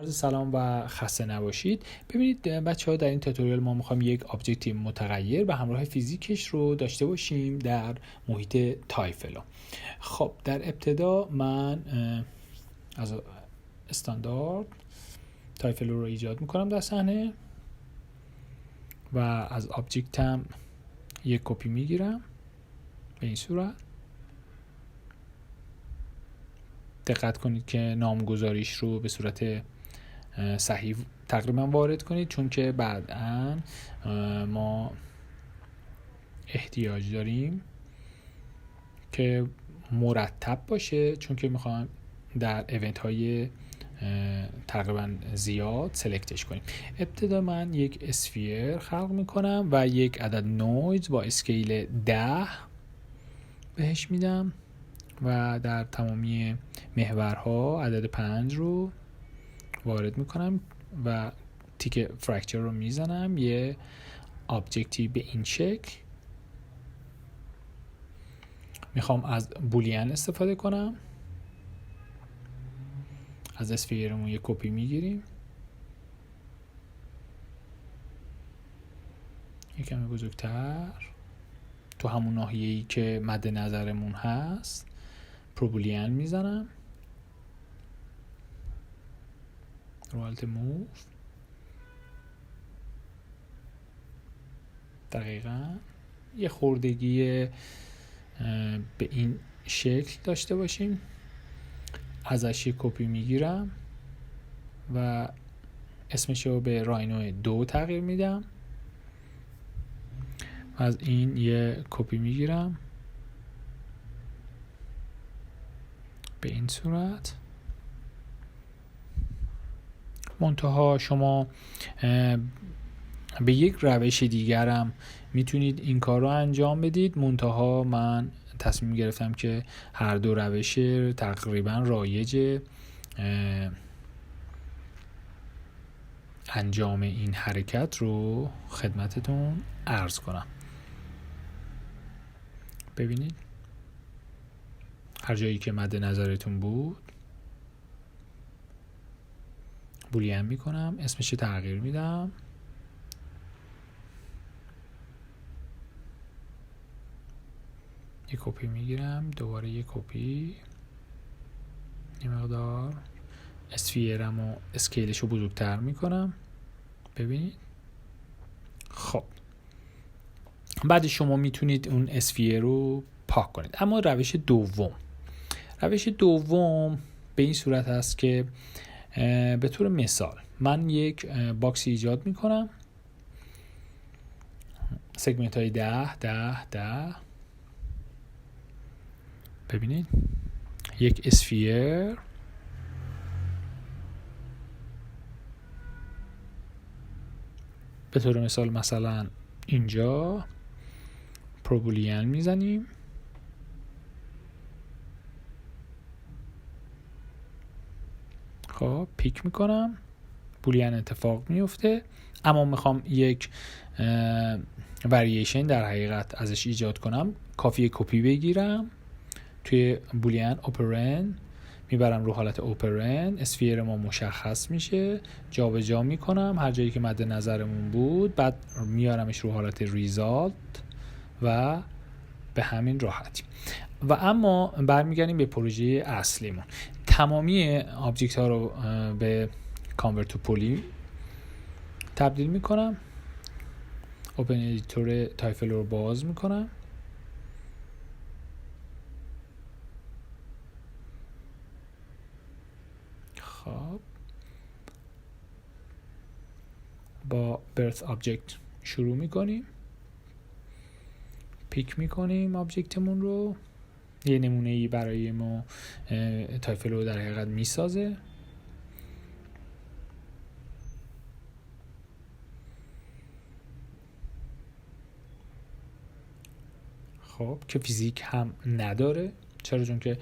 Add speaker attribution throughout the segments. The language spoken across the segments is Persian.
Speaker 1: عرض سلام و خسته نباشید. ببینید بچه ها، در این توتوریال ما میخوایم یک آبجکت متغیر به همراه فیزیکش رو داشته باشیم در محیط تایفلو. خب در ابتدا من از استاندارد تایفلو رو ایجاد میکنم در صحنه و از آبجکتم یک کپی میگیرم به این صورت. دقت کنید که نامگذاریش رو به صورت صحیح تقریبا وارد کنید، چون که بعداً ما احتیاج داریم که مرتب باشه، چون که میخوام در ایونت های تقریبا زیاد سلکتش کنیم. ابتدا من یک اسفیر خلق میکنم و یک عدد نویز با اسکیل 10 بهش میدم و در تمامی محورها عدد 5 رو وارد میکنم و تیک فرکچر رو میزنم. یه آبجکتی به این شکل میخوام از بولیان استفاده کنم. از اسفیرمون یه کپی میگیریم، یه کمی بزرگتر تو همون ناحیه‌ای که مد نظرمون هست پروبولیان میزنم، روالت موو. دقیقا یه خوردگی به این شکل داشته باشیم. ازش یه کپی میگیرم و اسمش رو به راینو 2 تغییر میدم. از این یه کپی میگیرم به این صورت. منتها شما به یک روش دیگرم میتونید این کار رو انجام بدید، منتها من تصمیم گرفتم که هر دو روش تقریبا رایج انجام این حرکت رو خدمتتون عرض کنم. ببینید هر جایی که مد نظرتون بود بولیان میکنم، اسمش رو تغییر میدم، یک کپی میگیرم، دوباره یک کپی، این مقدار اسفیرم و اسکیلش رو بزرگتر میکنم. ببینید خب بعد شما میتونید اون اسفیر رو پاک کنید. اما روش دوم به این صورت هست که به طور مثال من یک باکس ایجاد میکنم، سگمنت های 10 ببینید یک اسفیر به طور مثال مثلا اینجا پروبولیان میزنیم، خب پیک میکنم، بولیان اتفاق میفته. اما میخوام یک ورییشن در حقیقت ازش ایجاد کنم، کافیه کپی بگیرم، توی بولیان اوپرند میبرم رو حالت اوپرند، اسفیر ما مشخص میشه، جابجا میکنم هر جایی که مد نظرمون بود، بعد میارمش رو حالت ریزالت و به همین راحتی. و اما برمیگردیم به پروژه اصلیمون. تمامی آبجکت ها رو به کانورت تو پولی تبدیل میکنم، اوپن ادیتور تایفلو رو باز میکنم، خب با برث آبجکت شروع میکنیم، پیک میکنیم آبجکتمون رو، یه نمونه‌ای برای ما تایفلو در حقیقت میسازه. خب که فیزیک هم نداره، چرا؟ چون که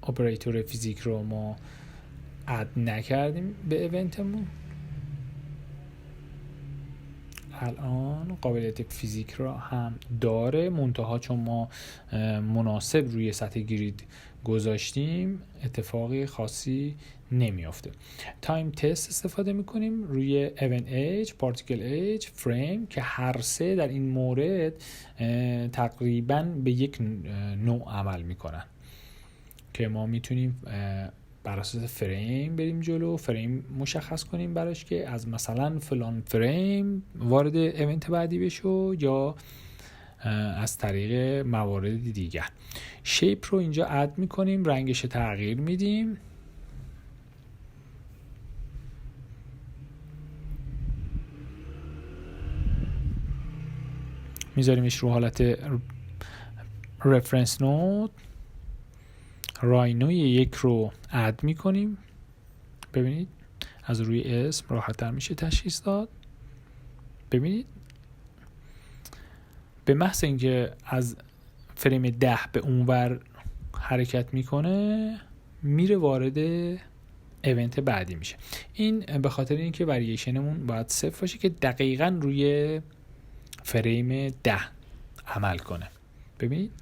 Speaker 1: اپراتور فیزیک رو ما اد نکردیم به ایونتمون. الان قابلیت فیزیک را هم داره، منتها چون ما مناسب روی سطح گرید گذاشتیم اتفاقی خاصی نمیافته. تایم تست استفاده میکنیم روی ایونت ایج، پارتیکل ایج، فریم که هر سه در این مورد تقریبا به یک نوع عمل میکنن که ما میتونیم بر اساس فریم بریم جلو، فریم مشخص کنیم براش که از مثلا فلان فریم وارد ایونت بعدی بشو یا از طریق موارد دیگر. شیپ رو اینجا اد میکنیم، رنگش تغییر میدیم. میذاریمش رو حالت رفرنس نود. راینو یک رو اد میکنیم. ببینید از روی اسم راحت تر میشه تشخیص داد. ببینید به محض اینکه از فریم 10 به اونور حرکت میکنه میره وارد ایونت بعدی میشه. این به خاطر اینکه وریشنمون باید صفر باشه که دقیقاً روی فریم 10 عمل کنه. ببینید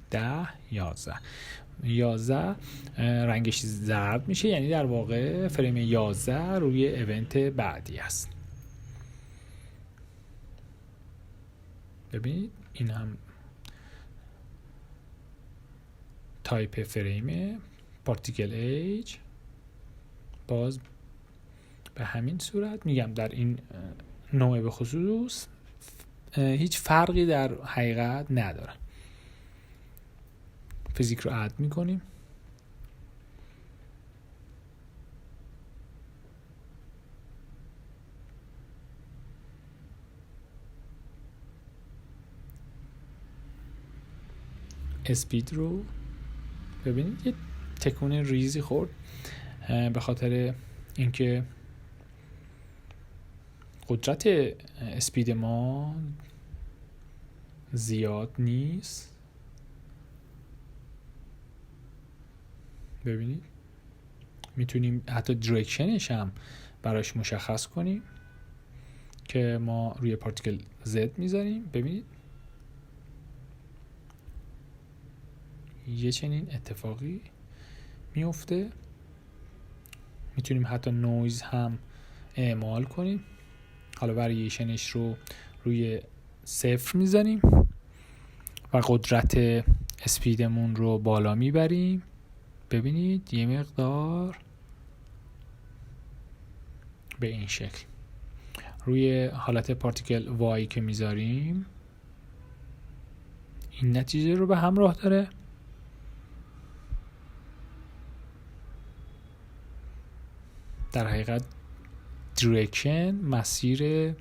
Speaker 1: 11 رنگش زرد میشه، یعنی در واقع فریم 11 روی ایونت بعدی است. ببینید این هم تایپ فریم پارتیکل ایج. باز به همین صورت میگم در این نوع به خصوص هیچ فرقی در حقیقت نداره. فیزیک رو اد میکنیم. اسپید رو ببینید یه تکون ریزی خورد به خاطر اینکه قدرت اسپید ما زیاد نیست. ببینید میتونیم حتی دیرکشنش هم براش مشخص کنیم که ما روی پارتیکل Z میذاریم. ببینید یه چنین اتفاقی میفته. میتونیم حتی نویز هم اعمال کنیم. حالا وریشنش رو روی 0 میذاریم و قدرت اسپیدمون رو بالا میبریم. ببینید یه مقدار به این شکل. روی حالت پارتیکل وای که میذاریم این نتیجه رو به همراه داره. در حقیقت دیرکشن مسیر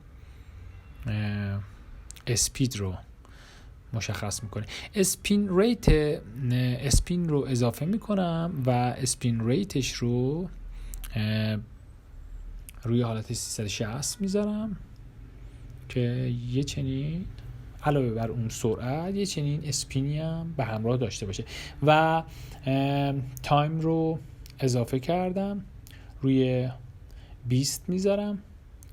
Speaker 1: اسپید رو مشخص میکنه. اسپین رو اضافه میکنم و اسپین ریتش رو روی حالت 360 میذارم که یه چنین علاوه بر اون سرعت یه چنین اسپینی هم به همراه داشته باشه. و تایم رو اضافه کردم، روی 20 میذارم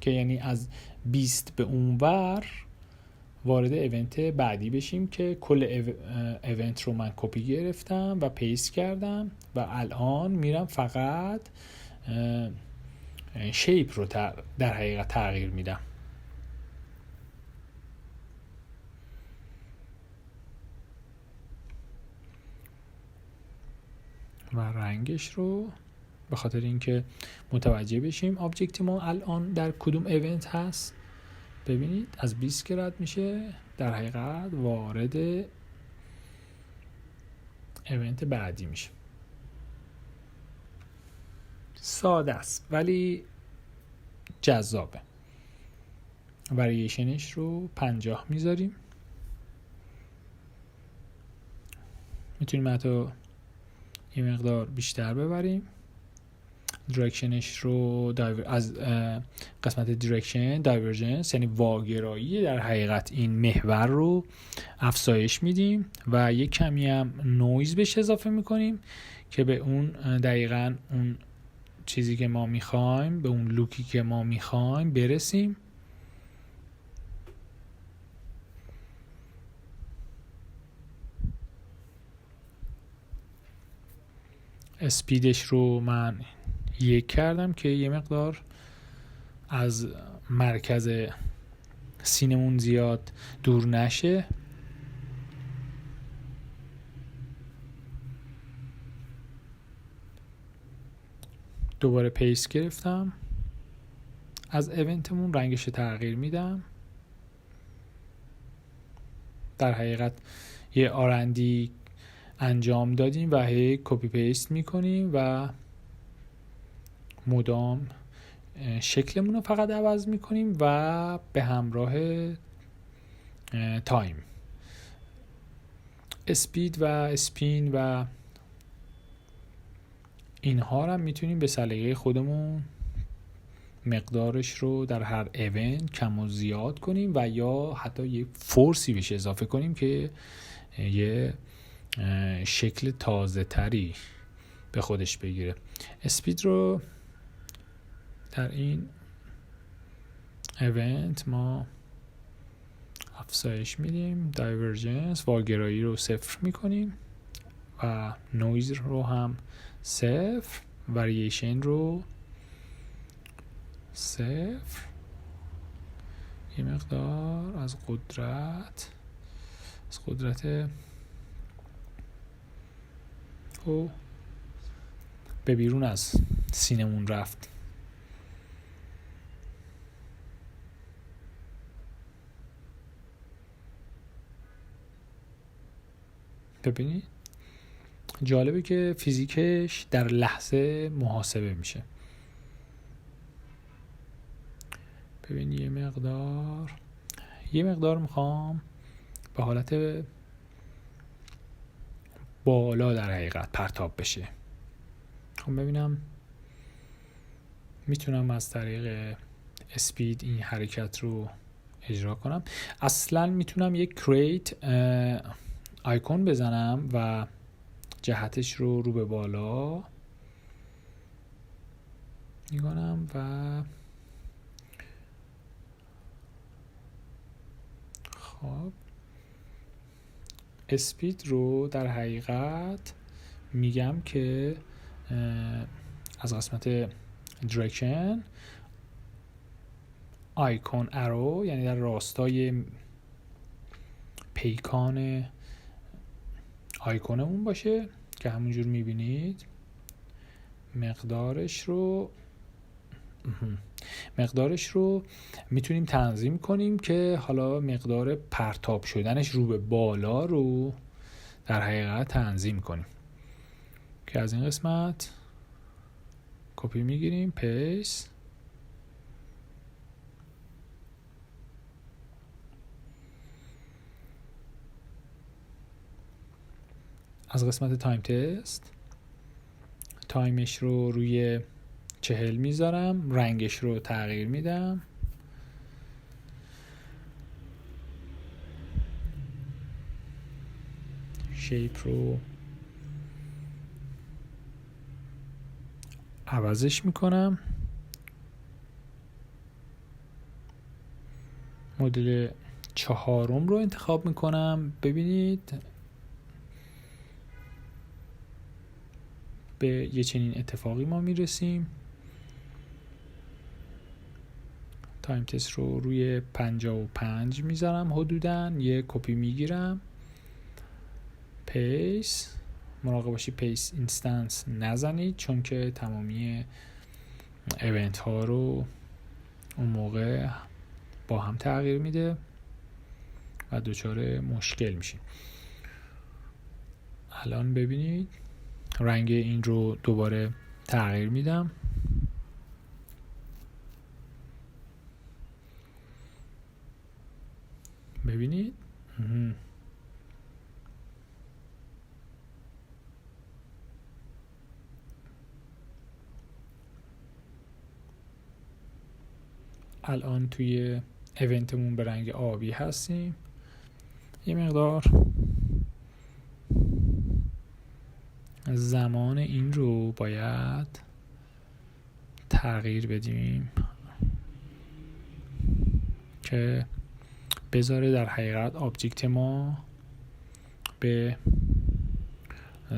Speaker 1: که یعنی از 20 به اون ور وارد ایونت بعدی بشیم که کل ایونت رو من کپی گرفتم و پیست کردم و الان میرم فقط شیپ رو در حقیقت تغییر میدم. و رنگش رو به خاطر اینکه متوجه بشیم آبجکت ما الان در کدوم ایونت هست. ببینید از 20 که رد میشه در حقیقت وارد ایونت بعدی میشه. ساده است ولی جذابه. وریشنش رو 50 میذاریم. میتونیم حتی یه مقدار بیشتر ببریم. دیرکشنش رو از قسمت دیرکشن دایورجنس یعنی واگرایی در حقیقت این محور رو افزایش میدیم و یک کمی هم نویز بهش اضافه میکنیم که به اون دقیقاً اون چیزی که ما میخوایم، به اون لوکی که ما میخوایم برسیم. اسپیدش رو من 1 کردم که یه مقدار از مرکز سینمون زیاد دور نشه. دوباره پیس گرفتم، از ایونتمون رنگش تغییر میدم. در حقیقت یه آرندی انجام دادیم و هی کپی پیست میکنیم و مدام شکلمون رو فقط عوض میکنیم و به همراه تایم، اسپید و اسپین و اینها رو میتونیم به سلیقه خودمون مقدارش رو در هر ایونت کم و زیاد کنیم و یا حتی یه فورسی بهش اضافه کنیم که یه شکل تازه تری به خودش بگیره. اسپید رو در این ایونت ما افزایش میدیم، دایورجنس واگرایی رو 0 میکنیم و نویز رو هم 0، ورییشن رو 0. یه مقدار از قدرت او به بیرون از سینمون رفت. ببینید جالبه که فیزیکش در لحظه محاسبه میشه. ببین یه مقدار میخوام به حالت بالا در حقیقت پرتاب بشه. خب ببینم میتونم از طریق اسپید این حرکت رو اجرا کنم. اصلا میتونم یک کریت آیکون بزنم و جهتش رو به بالا میکنم و خب اسپید رو در حقیقت میگم که از قسمت direction آیکون ارو، یعنی در راستای پیکان آیکونمون باشه که همونجور میبینید. مقدارش رو میتونیم تنظیم کنیم که حالا مقدار پرتاب شدنش رو به بالا رو در حقیقت تنظیم کنیم که از این قسمت کپی میگیریم، پیست، از قسمت تایم تست تایمش رو روی 40 میذارم، رنگش رو تغییر میدم، شیپ رو عوضش میکنم، مدل 4 رو انتخاب میکنم. ببینید به یه چنین اتفاقی ما میرسیم. تایم تست رو روی 55 میذارم حدوداً، یه کپی میگیرم، پیس، مراقب باشید پیس اینستنس نزنید چون که تمامی ایونت ها رو اون موقع با هم تغییر میده و دچار مشکل میشیم. الان ببینید رنگ این رو دوباره تغییر میدم، ببینید الان توی ایونتمون به رنگ آبی هستیم. یه مقدار زمان این رو باید تغییر بدیم که بذاره در حقیقت آبجکت ما به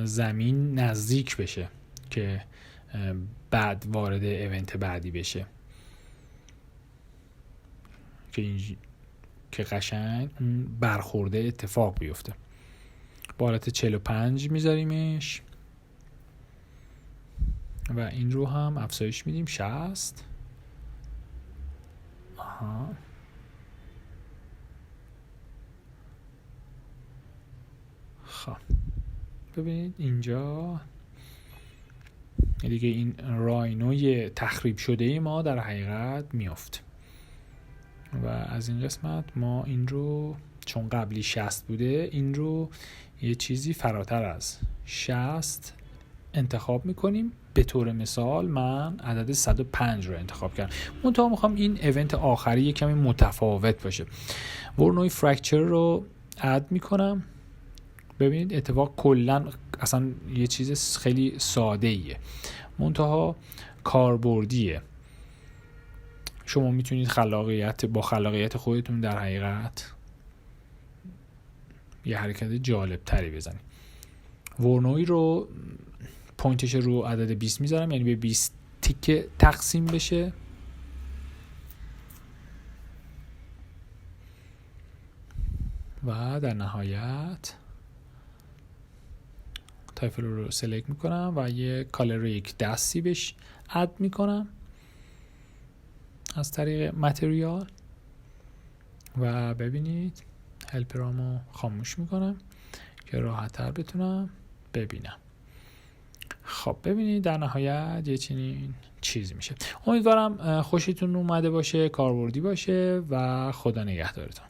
Speaker 1: زمین نزدیک بشه. که بعد وارد ایونت بعدی بشه که قشنگ اون برخورده اتفاق بیفته. با حالت 45 میذاریمش و این رو هم افزایش میدیم 60. خب ببینید اینجا دیگه این راینوی تخریب شده ای ما در حقیقت میافت و از این قسمت ما این رو چون قبلی 60 بوده این رو یه چیزی فراتر از 60 انتخاب میکنیم. به طور مثال من عدد 105 رو انتخاب کردم. منتها میخوام این ایونت آخری یه کمی متفاوت باشه. ورنوی فرکچر رو اد میکنم. ببینید اتفاق کلا اصلا یه چیز خیلی ساده ایه منتها کاربردیه. شما میتونید با خلاقیت خودتون در حقیقت یه حرکت جالب تری بزنید. ورنوی رو پوینتش رو عدد 20 میذارم، یعنی به 20 تیکه تقسیم بشه. و در نهایت تایفل رو سلکت میکنم و یه کالر یک دستی بهش اد میکنم از طریق متریال و ببینید هلپرامو خاموش میکنم که راحت تر بتونم ببینم. خب ببینید در نهایت یه چنین چیزی میشه. امیدوارم خوشتون اومده باشه، کاربردی باشه و خدا نگهدارتون.